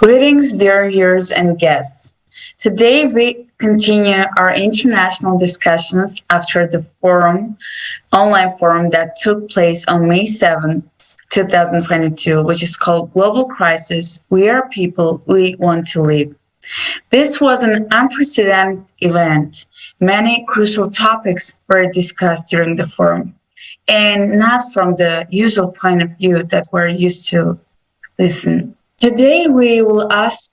Greetings, dear viewers and guests. Today we continue our international discussions after the online forum that took place on May 7, 2022, which is called Global Crisis, We Are People, We Want to Live. This was an unprecedented event. Many crucial topics were discussed during the forum, and not from the usual point of view that we're used to listen. Today we will ask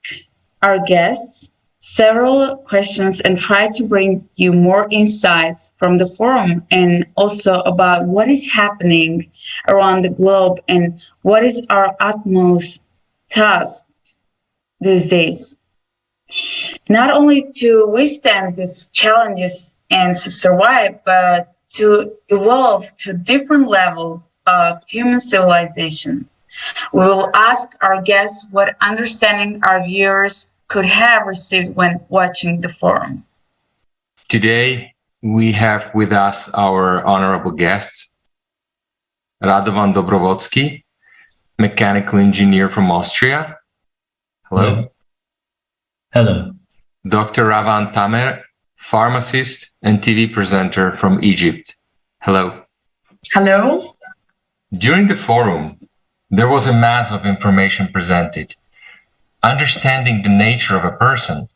our guests several questions and try to bring you more insights from the forum and also about what is happening around the globe and what is our utmost task these days. Not only to withstand these challenges and to survive, but to evolve to different level of human civilization. We will ask our guests what understanding our viewers could have received when watching the forum. Today, we have with us our honorable guests, Radovan Dobrovodský, mechanical engineer from Austria. Hello. Hello. Dr. Rawan Tamer, pharmacist and TV presenter from Egypt. Hello. Hello. During the forum, there was a mass of information presented. Understanding the nature of a person,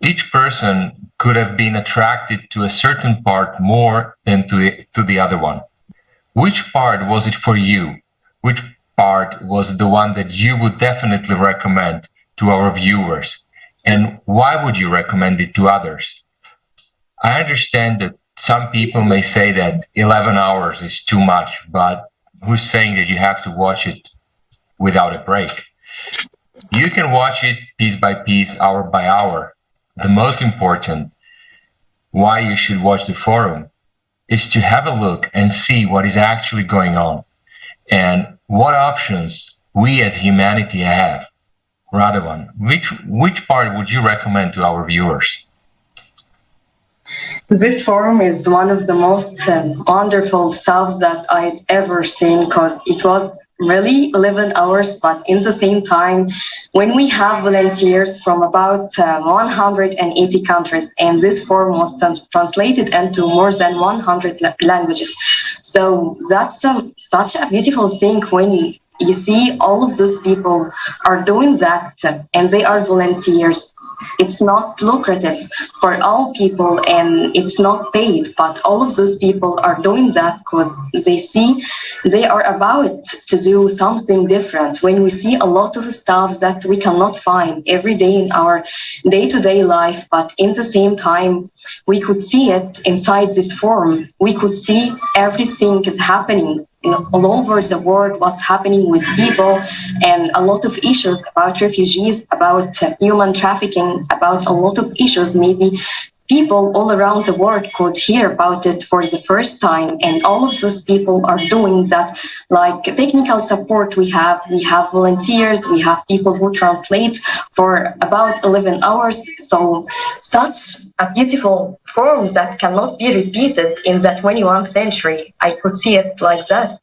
each person could have been attracted to a certain part more than to the other one. Which part was it for you? Which part was the one that you would definitely recommend to our viewers? And why would you recommend it to others? I understand that some people may say that 11 hours is too much, but who's saying that you have to watch it without a break? You can watch it piece by piece, hour by hour. The most important, why you should watch the forum, is to have a look and see what is actually going on and what options we as humanity have. Radovan, which part would you recommend to our viewers? This forum is one of the most wonderful stuff that I'd ever seen because it was really 11 hours, but in the same time, when we have volunteers from about 180 countries, and this forum was translated into more than 100 languages. So that's such a beautiful thing when you see all of those people are doing that and they are volunteers. It's not lucrative for all people and it's not paid, but all of those people are doing that because they see they are about to do something different. When we see a lot of stuff that we cannot find every day in our day-to-day life, but in the same time, we could see it inside this forum. We could see everything is happening all over the world, what's happening with people, and a lot of issues about refugees, about human trafficking, about a lot of issues. Maybe people all around the world could hear about it for the first time, and all of those people are doing that. Like technical support, we have volunteers, we have people who translate for about 11 hours. So such a beautiful form that cannot be repeated in the 21st century. I could see it like that.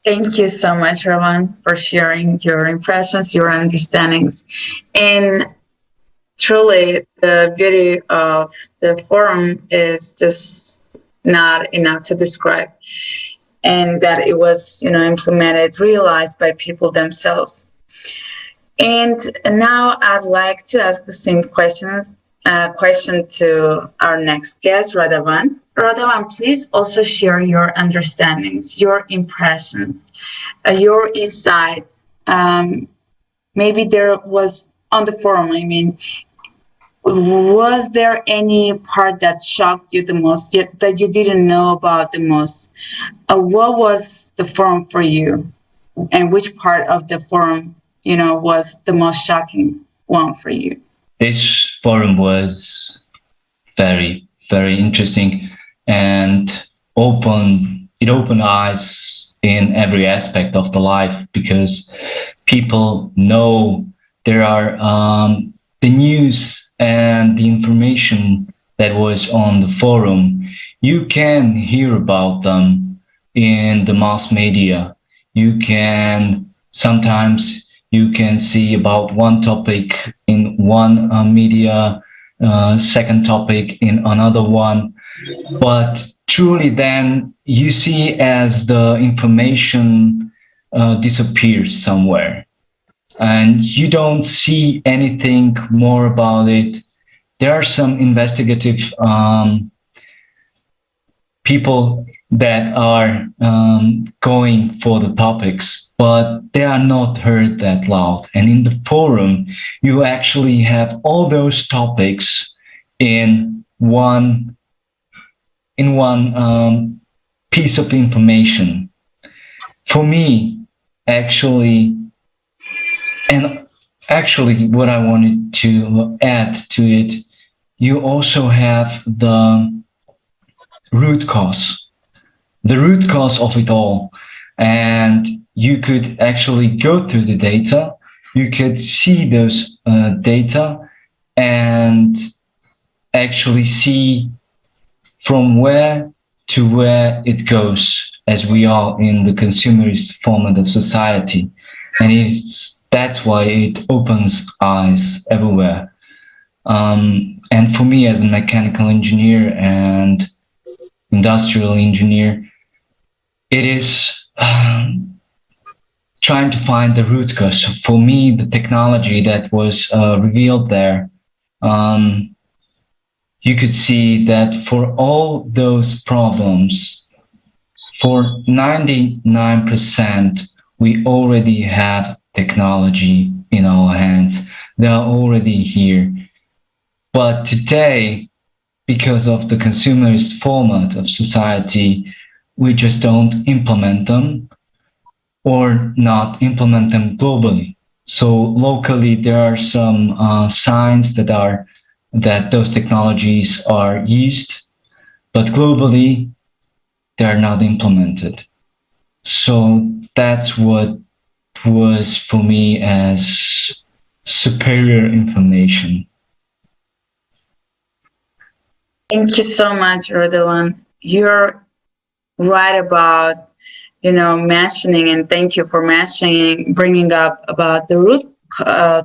Thank you so much, Rawan, for sharing your impressions, your understandings. And truly, the beauty of the forum is just not enough to describe. And that it was, implemented, realized by people themselves. And now I'd like to ask the same question to our next guest, Radovan. Radovan, please also share your understandings, your impressions, your insights. Maybe there was on the forum, was there any part that shocked you the most, yet that you didn't know about the most? What was the forum for you? And which part of the forum, was the most shocking one for you? This forum was very, very interesting and it opened eyes in every aspect of the life, because people know there are the news and the information that was on the forum. You can hear about them in the mass media. Sometimes you can see about one topic in one media, second topic in another one. But truly then you see as the information disappears somewhere and you don't see anything more about it. There are some investigative people that are going for the topics, but they are not heard that loud. And in the forum, you actually have all those topics in one piece of information. For me, actually, what I wanted to add to it, you also have the root cause of it all. And you could actually go through the data, you could see those data and actually see from where to where it goes as we are in the consumerist format of society. And that's why it opens eyes everywhere. And for me as a mechanical engineer and industrial engineer, it is trying to find the root cause. For me, the technology that was revealed there, you could see that for all those problems, for 99%, we already have technology in our hands. They are already here. But today, because of the consumerist format of society, we just don't implement them or not implement them globally. So locally, there are some signs that those technologies are used, but globally, they're not implemented. So that's what was for me as superior information. Thank you so much, Radovan. You're right about, mentioning, and thank you for bringing up about the root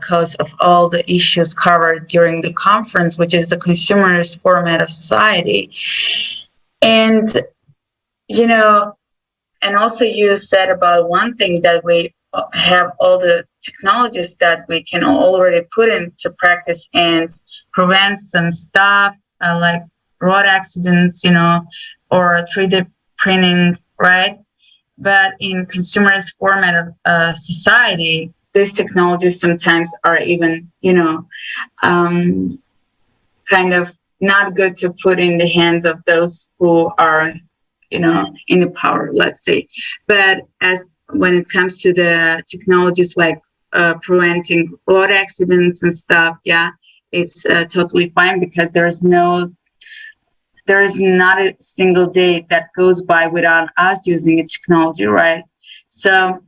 cause of all the issues covered during the conference, which is the consumerist format of society. And, and also you said about one thing that we have all the technologies that we can already put into practice and prevent some stuff like road accidents, or 3D printing, right? But in consumerist format of society, these technologies sometimes are even, kind of not good to put in the hands of those who are, in the power, let's say. But when it comes to the technologies like preventing road accidents and stuff, yeah, it's totally fine, because there is not a single day that goes by without us using a technology, right? So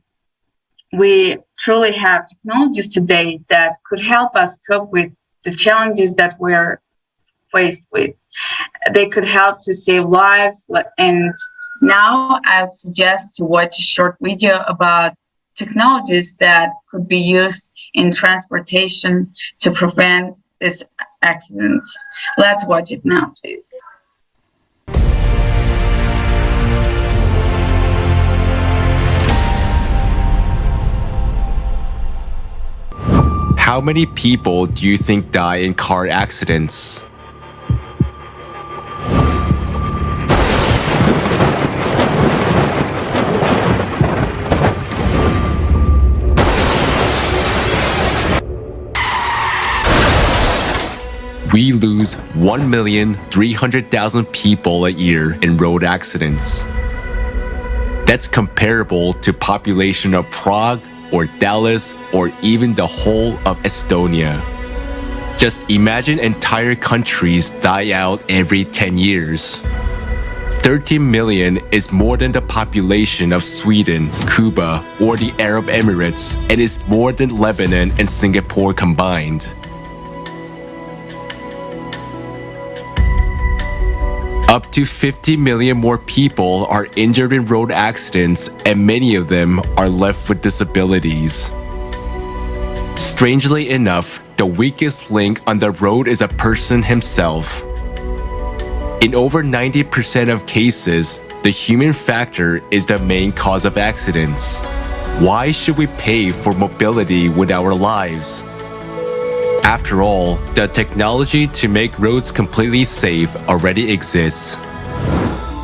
we truly have technologies today that could help us cope with the challenges that we're faced with. They could help to save lives. And now I suggest to watch a short video about technologies that could be used in transportation to prevent these accidents. Let's watch it now, please. How many people do you think die in car accidents? We lose 1,300,000 people a year in road accidents. That's comparable to population of Prague or Dallas or even the whole of Estonia. Just imagine entire countries die out every 10 years. 13 million is more than the population of Sweden, Cuba, or the Arab Emirates, and is more than Lebanon and Singapore combined. Up to 50 million more people are injured in road accidents, and many of them are left with disabilities. Strangely enough, the weakest link on the road is a person himself. In over 90% of cases, the human factor is the main cause of accidents. Why should we pay for mobility with our lives? After all, the technology to make roads completely safe already exists.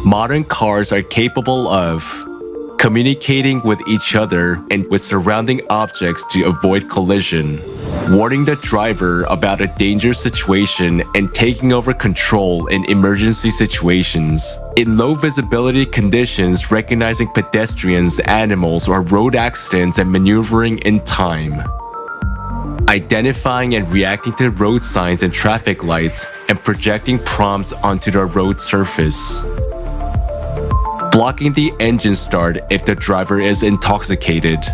Modern cars are capable of communicating with each other and with surrounding objects to avoid collision, warning the driver about a dangerous situation and taking over control in emergency situations. In low visibility conditions, recognizing pedestrians, animals, or road accidents and maneuvering in time. Identifying and reacting to road signs and traffic lights and projecting prompts onto the road surface. Blocking the engine start if the driver is intoxicated.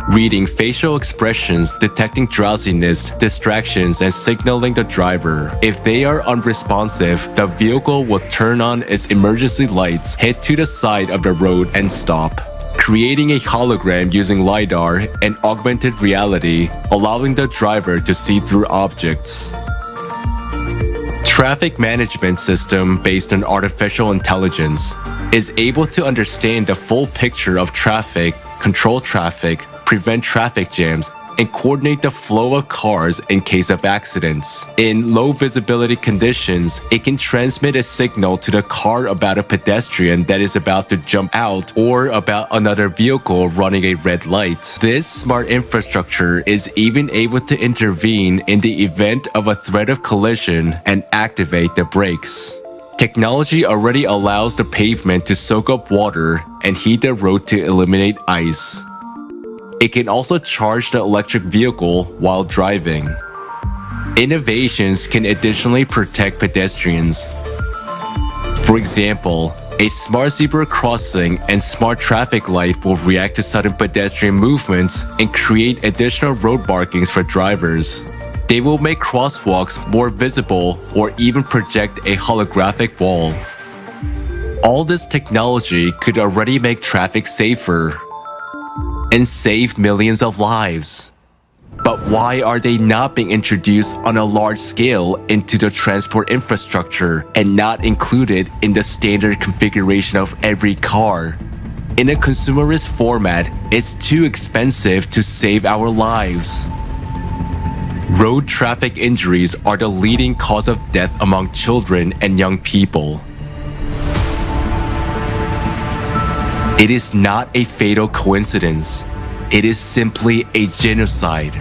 Reading facial expressions, detecting drowsiness, distractions, and signaling the driver. If they are unresponsive, the vehicle will turn on its emergency lights, head to the side of the road, and stop. Creating a hologram using LiDAR and augmented reality, allowing the driver to see through objects. Traffic management system based on artificial intelligence is able to understand the full picture of traffic, control traffic, prevent traffic jams, and coordinate the flow of cars in case of accidents. In low visibility conditions, it can transmit a signal to the car about a pedestrian that is about to jump out or about another vehicle running a red light. This smart infrastructure is even able to intervene in the event of a threat of collision and activate the brakes. Technology already allows the pavement to soak up water and heat the road to eliminate ice. It can also charge the electric vehicle while driving. Innovations can additionally protect pedestrians. For example, a smart zebra crossing and smart traffic light will react to sudden pedestrian movements and create additional road markings for drivers. They will make crosswalks more visible or even project a holographic wall. All this technology could already make traffic safer and save millions of lives. But why are they not being introduced on a large scale into the transport infrastructure and not included in the standard configuration of every car? In a consumerist format, it's too expensive to save our lives. Road traffic injuries are the leading cause of death among children and young people. It is not a fatal coincidence. It is simply a genocide.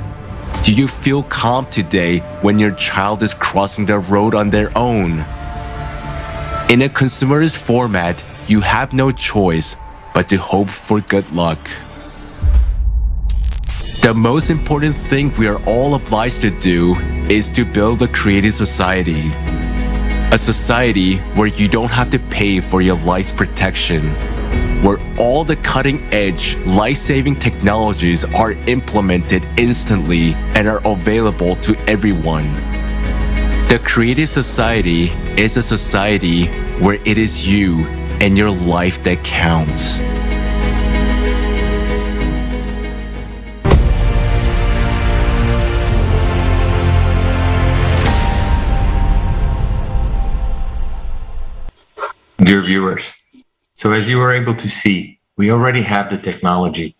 Do you feel calm today when your child is crossing the road on their own? In a consumerist format, you have no choice but to hope for good luck. The most important thing we are all obliged to do is to build a creative society. A society where you don't have to pay for your life's protection, where all the cutting-edge, life-saving technologies are implemented instantly and are available to everyone. The creative society is a society where it is you and your life that count. Dear viewers, so as you were able to see, we already have the technology.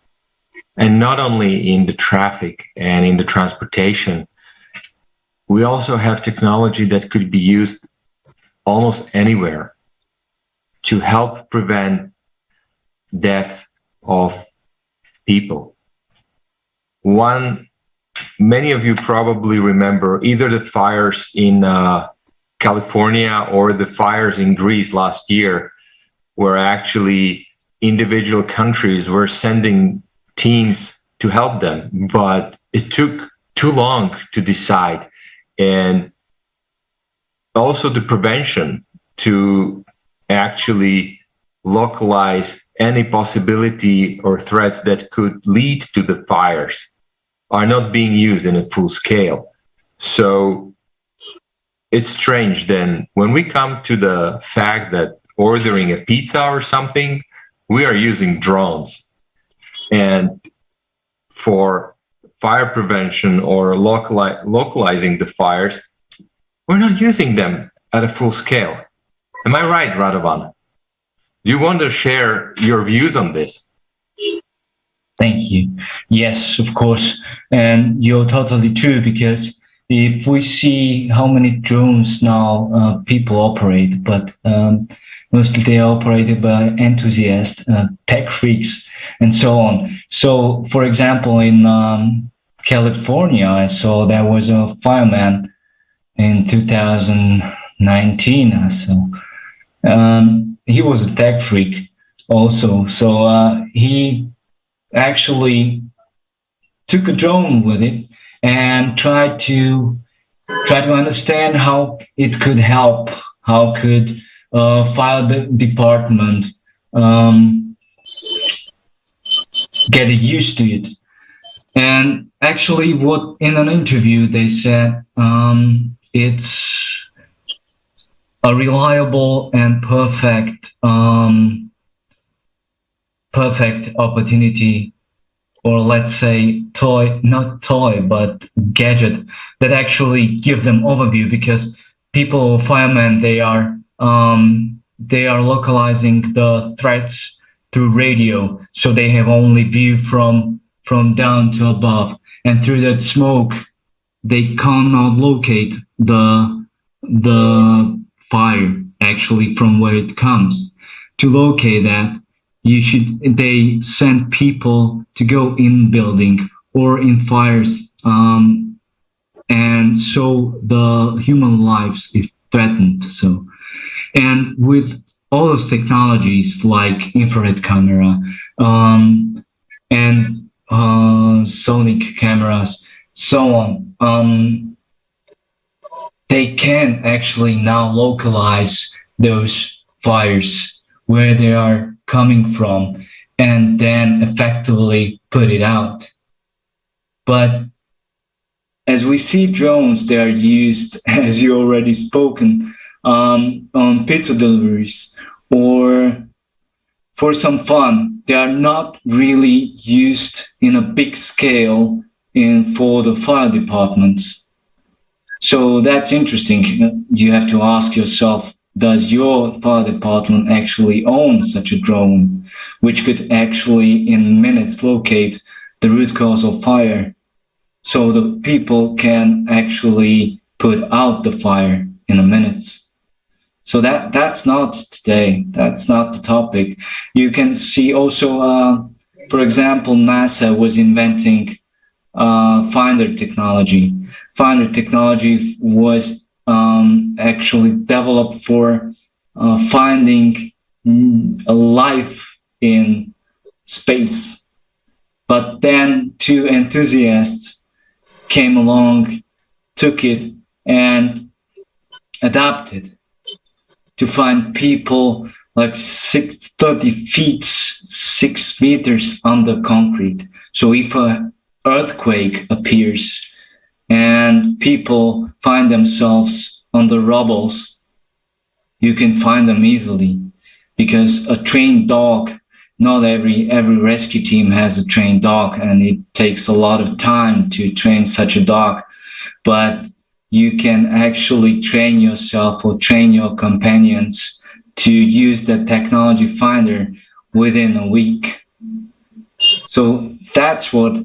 And not only in the traffic and in the transportation, we also have technology that could be used almost anywhere to help prevent death of people. Many of you probably remember either the fires in California or the fires in Greece last year, where actually individual countries were sending teams to help them, but it took too long to decide. And also the prevention to actually localize any possibility or threats that could lead to the fires are not being used in a full scale. So it's strange then when we come to the fact that ordering a pizza or something, we are using drones. And for fire prevention or localizing the fires, we're not using them at a full scale. Am I right, Radovan? Do you want to share your views on this? Thank you. Yes, of course. And you're totally true, because if we see how many drones now people operate, but mostly they are operated by enthusiasts, tech freaks, and so on. So, for example, in California, I saw there was a fireman in 2019 or so. He was a tech freak also. So he actually took a drone with it and tried to understand how it could help, how could fire department get used to it. And actually, what in an interview they said, it's a reliable and perfect opportunity, or let's say not toy, but gadget that actually give them overview, because people, firemen, they are localizing the threats through radio, so they have only view from down to above, and through that smoke they cannot locate the fire actually from where it comes. To locate that, they send people to go in building or in fires, and so the human lives is threatened. So, and with all those technologies like infrared camera and sonic cameras, so on, they can actually now localize those fires where they are coming from, and then effectively put it out. But as we see drones, they are used, as you already spoken, on pizza deliveries or for some fun. They are not really used in a big scale for the fire departments. So that's interesting. You have to ask yourself, does your fire department actually own such a drone, which could actually in minutes locate the root cause of fire, so the people can actually put out the fire in a minute? So that's not today. That's not the topic. You can see also, for example, NASA was inventing finder technology. Finder technology was actually developed for finding a life in space. But then two enthusiasts came along, took it, and adapted to find people like 30 feet, 6 meters under concrete. So if an earthquake appears and people find themselves on the rubbles, you can find them easily, because a trained dog, not every rescue team has a trained dog, and it takes a lot of time to train such a dog, but you can actually train yourself or train your companions to use the technology finder within a week. So that's what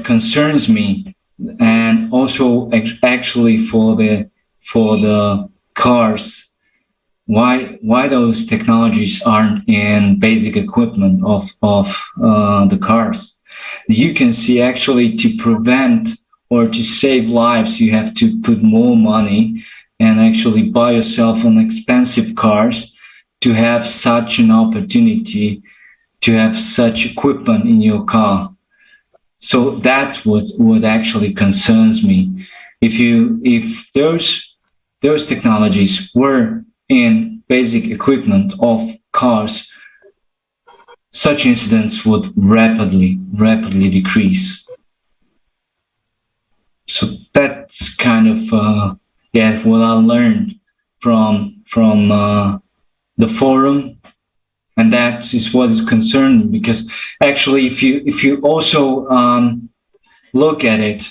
concerns me. And also actually for the cars, why those technologies aren't in basic equipment of the cars. You can see actually to prevent or to save lives, you have to put more money and actually buy yourself an expensive cars to have such an opportunity to have such equipment in your car. So that's what actually concerns me. If those technologies were in basic equipment of cars, such incidents would rapidly decrease. So that's kind of get what I learned from the forum, and that is what is concerning. Because actually, if you also look at it,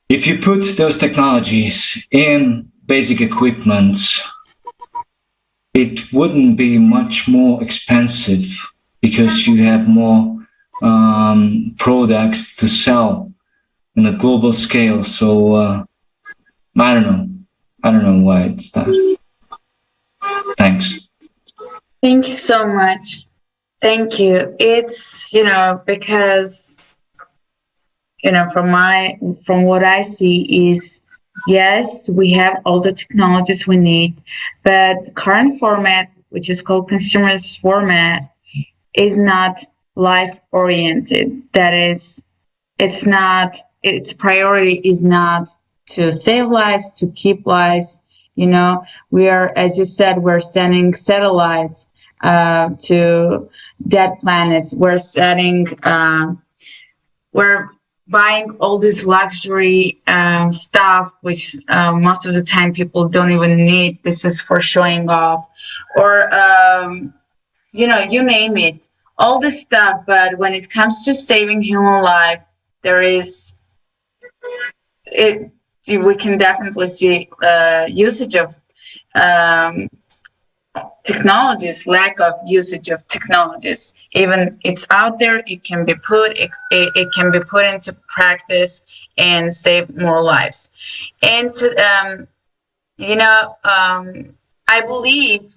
if you put those technologies in basic equipments, it wouldn't be much more expensive because you have more products to sell on a global scale. So I don't know why it's that. Thanks. Thank you so much. Thank you. It's, because, from what I see is, yes, we have all the technologies we need, but the current format, which is called consumerist format, is not life-oriented. That is, its priority is not to save lives, to keep lives. We are, as you said, we're sending satellites to dead planets. We're buying all this luxury stuff, which most of the time people don't even need. This is for showing off, or you name it, all this stuff. But when it comes to saving human life, we can definitely see usage of technologies, lack of usage of technologies. Even it's out there, it can be put into practice and save more lives. And I believe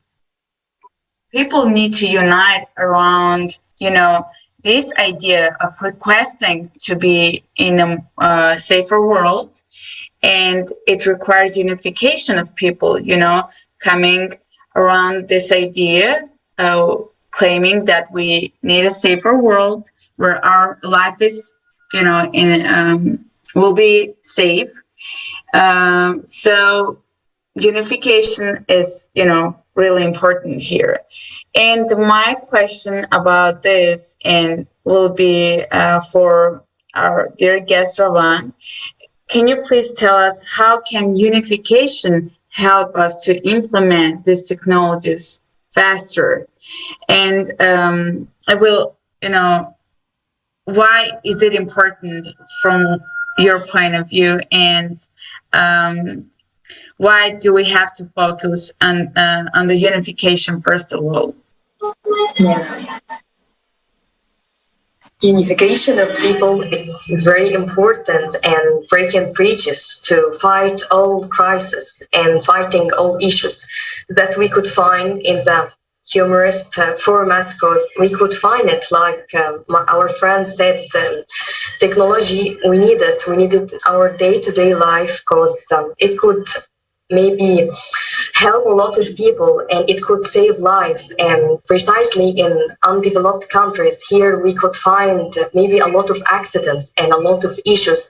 people need to unite around this idea of requesting to be in a safer world, and it requires unification of people, coming around this idea, claiming that we need a safer world where our life is, will be safe. So unification is, really important here. And my question about this, and will be for our dear guest Rawan, can you please tell us how can unification help us to implement these technologies faster? And I will, why is it important from your point of view? And why do we have to focus on the unification first of all? Yeah. Unification of people is very important, and breaking bridges to fight all crises and fighting all issues that we could find in the humorist format, because we could find it like our friend said, technology, we need it our day-to-day life, because it could maybe help a lot of people and it could save lives. And precisely in undeveloped countries, here we could find maybe a lot of accidents and a lot of issues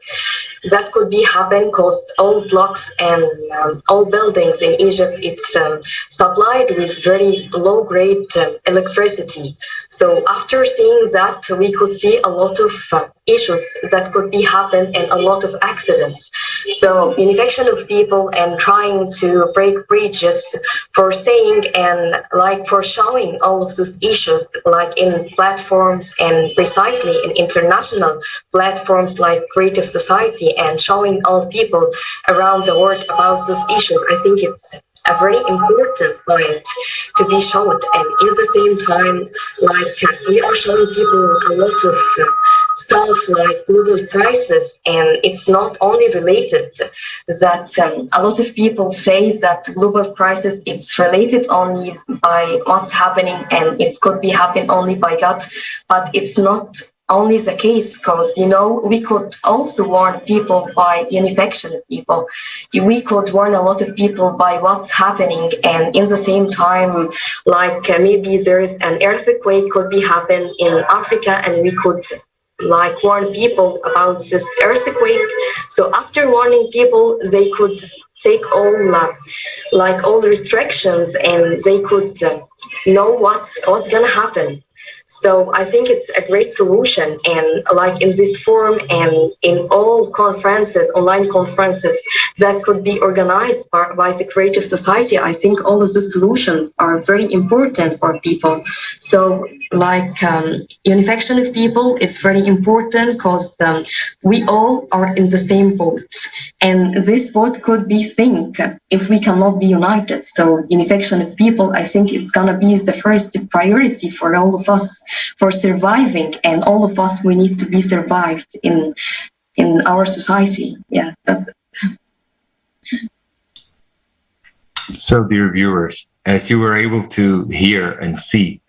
that could be happen because all blocks and all buildings in Egypt, it's supplied with very low grade electricity. So after seeing that, we could see a lot of issues that could be happen and a lot of accidents. So unification of people and trying to break bridges for saying and like for showing all of those issues like in platforms and precisely in international platforms like Creative Society and showing all people around the world about those issues. I think it's a very important point to be shown, and in the same time, like we are showing people a lot of stuff like global crisis, and it's not only related that a lot of people say that global crisis it's related only by what's happening and it could be happen only by God, but it's not only the case, because we could also warn people by unification of people. We could warn a lot of people by what's happening, and in the same time, like maybe there is an earthquake could be happen in Africa, and we could like warn people about this earthquake. So after warning people, they could take all all restrictions, and they could know what's gonna happen. So I think it's a great solution. And like in this forum and in all conferences, online conferences that could be organized by the creative society, I think all of the solutions are very important for people. So like unification of people, it's very important because we all are in the same boat. And this boat could be sink if we cannot be united. So unification of people, I think it's gonna be the first priority for all of us for surviving, and all of us, we need to be survived in our society. Yeah, that's it. So, dear viewers, as you were able to hear and see,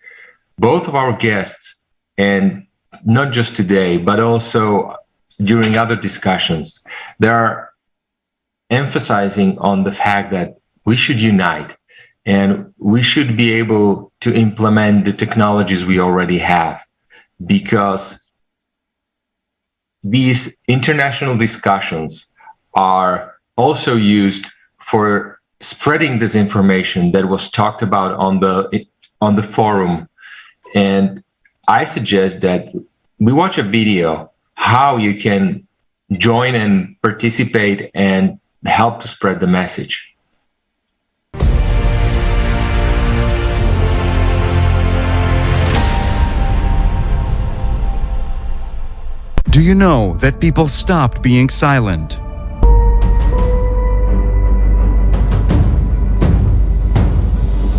both of our guests, and not just today, but also during other discussions, they are emphasizing on the fact that we should unite and we should be able to implement the technologies we already have, because these international discussions are also used for spreading this information that was talked about on the forum. And I suggest that we watch a video how you can join and participate and help to spread the message. Do you know that people stopped being silent?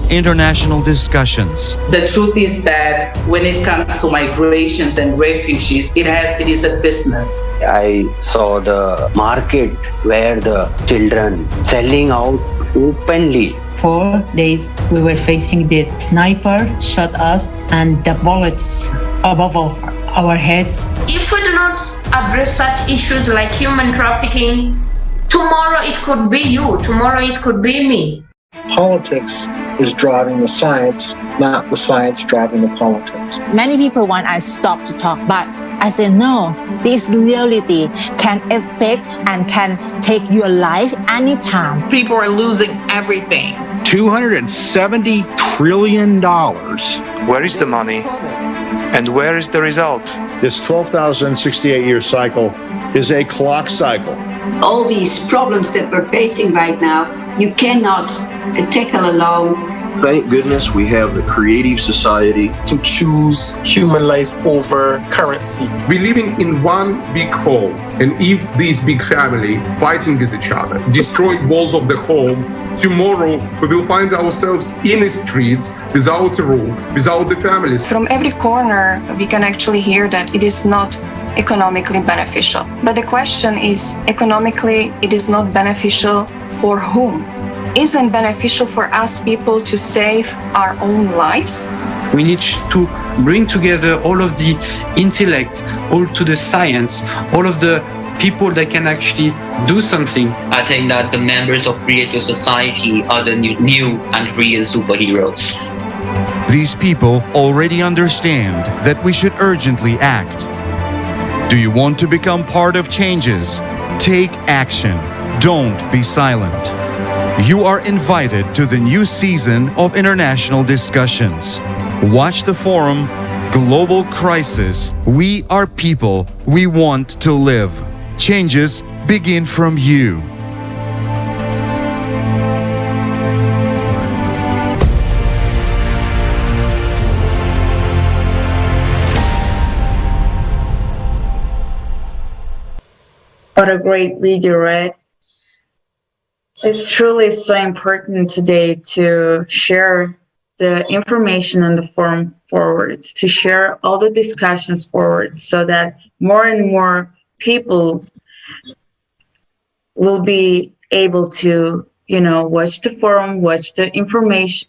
International discussions. The truth is that when it comes to migrations and refugees, it is a business. I saw the market where the children selling out openly. 4 days we were facing the sniper shot us and the bullets above our heads. If we do not address such issues like human trafficking, tomorrow it could be you, tomorrow it could be me. Politics is driving the science, not the science driving the politics. Many people want I stop to talk, but I say no, this reality can affect and can take your life anytime. People are losing everything. $270 trillion. Where is the money? And where is the result? This 12,068-year cycle is a clock cycle. All these problems that we're facing right now, you cannot tackle alone. Thank goodness we have the creative society to choose human life over currency. We're living in one big home, and if this big family fighting with each other, destroying walls of the home, tomorrow we will find ourselves in the streets without a roof, without the families. From every corner, we can actually hear that it is not economically beneficial. But the question is, economically, it is not beneficial for whom? Isn't beneficial for us people to save our own lives? We need to bring together all of the intellect, all to the science, all of the people that can actually do something. I think that the members of creative society are the new and real superheroes. These people already understand that we should urgently act. Do you want to become part of changes? Take action. Don't be silent. You are invited to the new season of international discussions. Watch the forum, Global Crisis. We are people. We want to live. Changes begin from you. What a great video, right? It's truly so important today to share the information on the forum forward, to share all the discussions forward, so that more and more people will be able to, watch the forum, watch the information,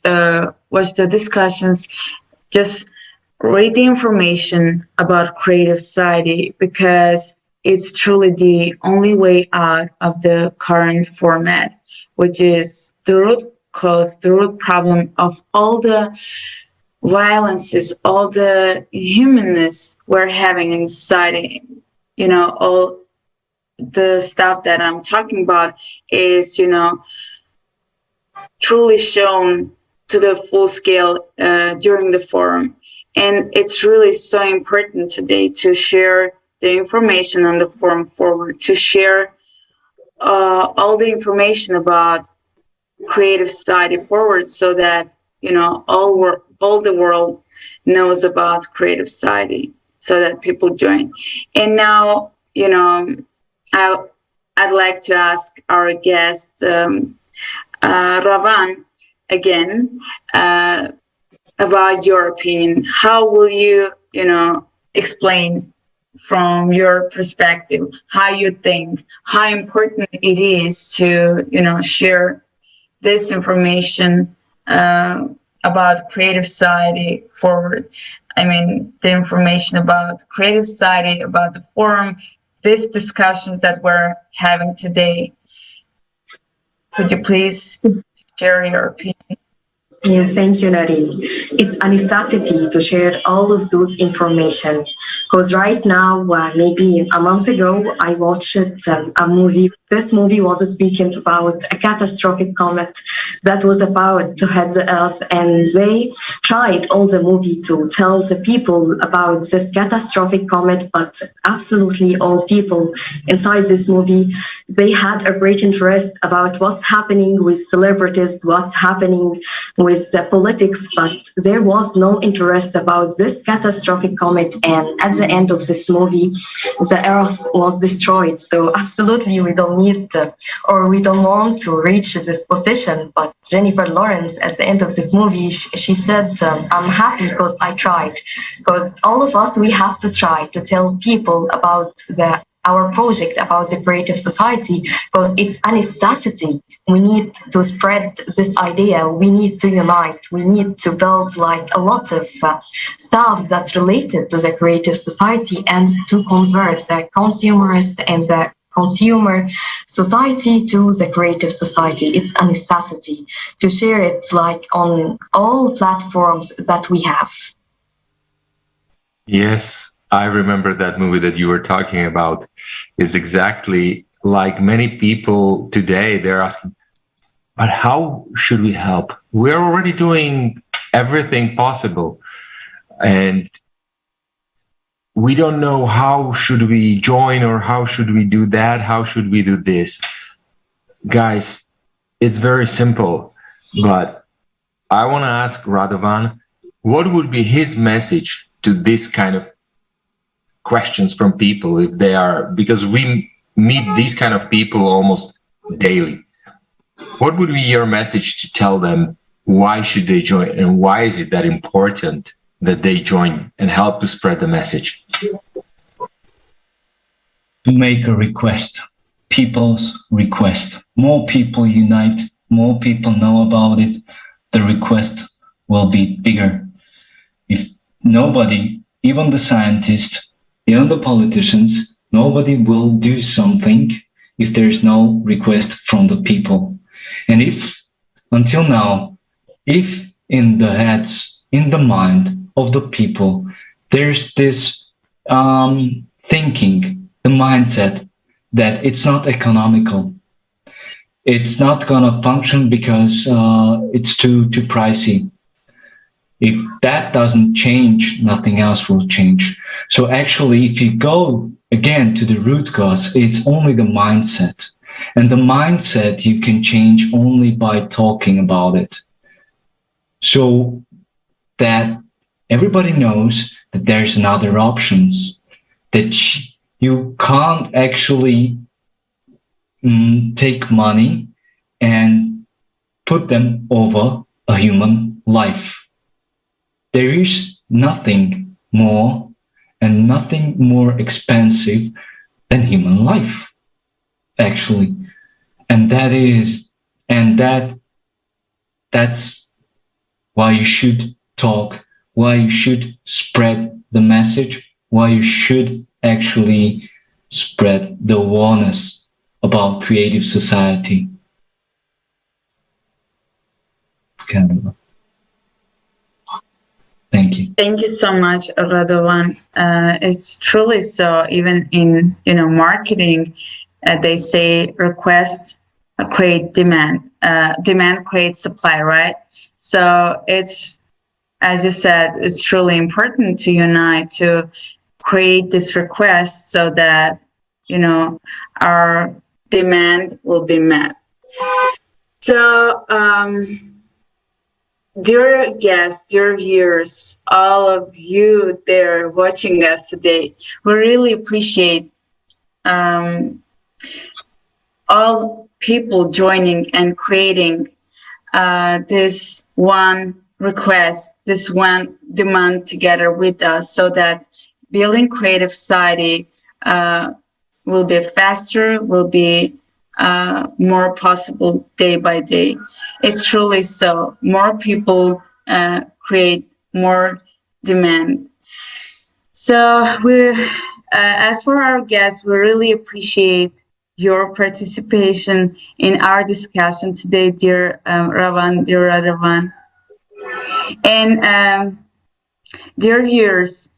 watch the discussions, just read the information about creative society, because it's truly the only way out of the current format, which is the root cause, the root problem of all the violences, all the humanness we're having in society. All the stuff that I'm talking about is, truly shown to the full scale during the forum. And it's really so important today to share the information on the forum forward, to share all the information about creative society forward, so that all the world knows about creative society, so that people join. And now, I'd like to ask our guest, Rawan, again, about your opinion. How will you, explain from your perspective how you think, how important it is to, share this information about creative society forward? I mean, the information about creative society, about the forum, these discussions that we're having today. Could you please share your opinion? Yeah, thank you, Nari. It's a necessity to share all of those information, because right now, maybe a month ago, I watched a movie. This movie was speaking about a catastrophic comet that was about to hit the Earth, and they tried all the movie to tell the people about this catastrophic comet, but absolutely all people inside this movie, they had a great interest about what's happening with celebrities, what's happening with the politics, but there was no interest about this catastrophic comet. And at the end of this movie, the Earth was destroyed. So absolutely, we don't need we don't want to reach this position. But Jennifer Lawrence, at the end of this movie, she said, I'm happy because I tried. Because all of us, we have to try to tell people about our project, about the creative society, because it's a necessity. We need to spread this idea. We need to unite. We need to build a lot of stuff that's related to the creative society, and to convert the consumerist and the consumer society to the creative society. It's a necessity to share it on all platforms that we have. Yes. I remember that movie that you were talking about. It's exactly like many people today, they're asking, but how should we help? We're already doing everything possible. And we don't know how should we join, or how should we do that? How should we do this? Guys, it's very simple. But I want to ask Radovan, what would be his message to this kind of questions from people, if they are, because we meet these kind of people almost daily. What would be your message to tell them why should they join, and why is it that important that they join and help to spread the message? To make a request, people's request. More people unite, more people know about it, the request will be bigger. If nobody, even the scientists, even the politicians, nobody will do something if there's no request from the people. And if, until now, if in the heads, in the mind of the people, there's this thinking, the mindset that it's not economical, it's not gonna function because it's too pricey. If that doesn't change, nothing else will change. So actually, if you go again to the root cause, it's only the mindset. And the mindset you can change only by talking about it. So that everybody knows that there's another options, that you can't actually take money and put them over a human life. There is nothing more and nothing more expensive than human life, actually. And that's why you should talk, why you should spread the message, why you should actually spread the awareness about creative society. Canada. Thank you. Thank you so much, Radovan. It's truly so. Even in marketing, they say request create demand. Demand creates supply, right? So it's as you said, it's truly important to unite to create this request so that, our demand will be met. So, dear guests, dear viewers, all of you there watching us today, we really appreciate all people joining and creating this one request, this one demand together with us, so that building creative society will be faster, will be more possible day by day. It's truly so. More people create more demand. So as for our guests, we really appreciate your participation in our discussion today, dear Rawan, dear Radovan. And dear viewers,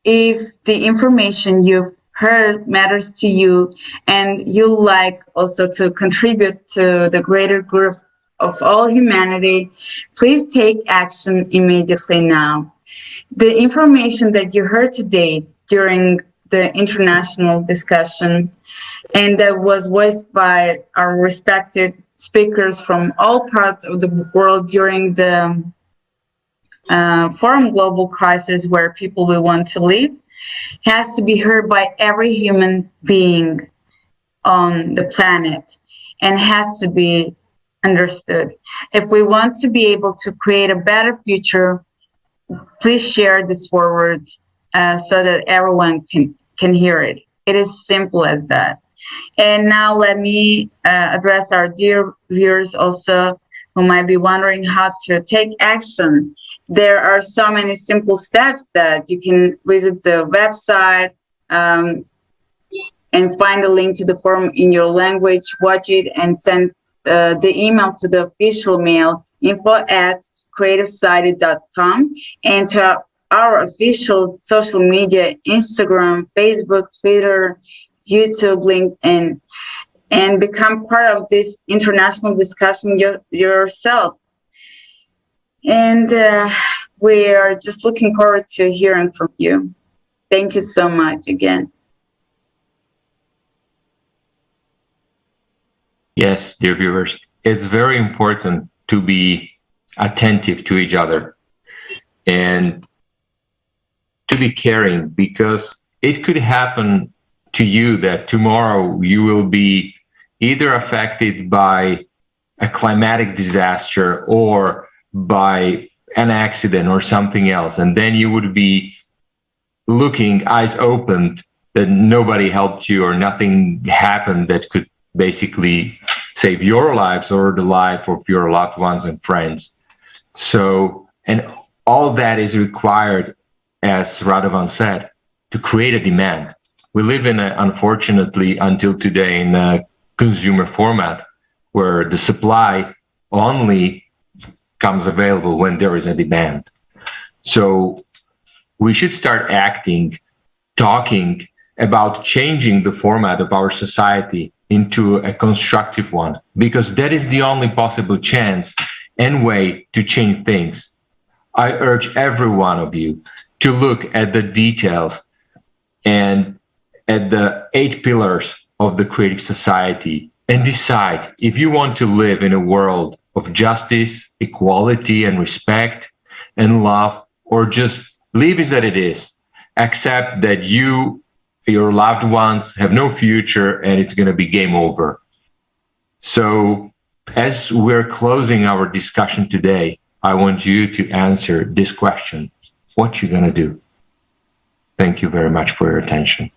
if the information you've heard matters to you and you like also to contribute to the greater good of all humanity, please take action immediately now. The information that you heard today during the international discussion and that was voiced by our respected speakers from all parts of the world during the Forum Global Crisis, where people will want to live, has to be heard by every human being on the planet and has to be understood. If we want to be able to create a better future, please share this forward so that everyone can hear it. It is simple as that. And now let me address our dear viewers also who might be wondering how to take action. There are so many simple steps that you can visit the website and find the link to the forum in your language, watch it, and send the email to the official mail info@creativesociety.com and to our official social media, Instagram, Facebook, Twitter, YouTube, LinkedIn, and become part of this international discussion yourself. And we are just looking forward to hearing from you. Thank you so much again. Yes, dear viewers, it's very important to be attentive to each other and to be caring, because it could happen to you that tomorrow you will be either affected by a climatic disaster or by an accident or something else, and then you would be looking eyes open that nobody helped you or nothing happened that could basically save your lives or the life of your loved ones and friends. So, and all that is required, as Radovan said, to create a demand. We live in unfortunately, until today, in a consumer format where the supply only comes available when there is a demand. So we should start acting, talking about changing the format of our society into a constructive one, because that is the only possible chance and way to change things. I urge every one of you to look at the details and at the 8 pillars of the creative society and decide if you want to live in a world of justice, equality, and respect and love, or just leave it as it is. Accept that you, your loved ones, have no future and it's going to be game over. So as we're closing our discussion today, I want you to answer this question: what you going to do? Thank you very much for your attention.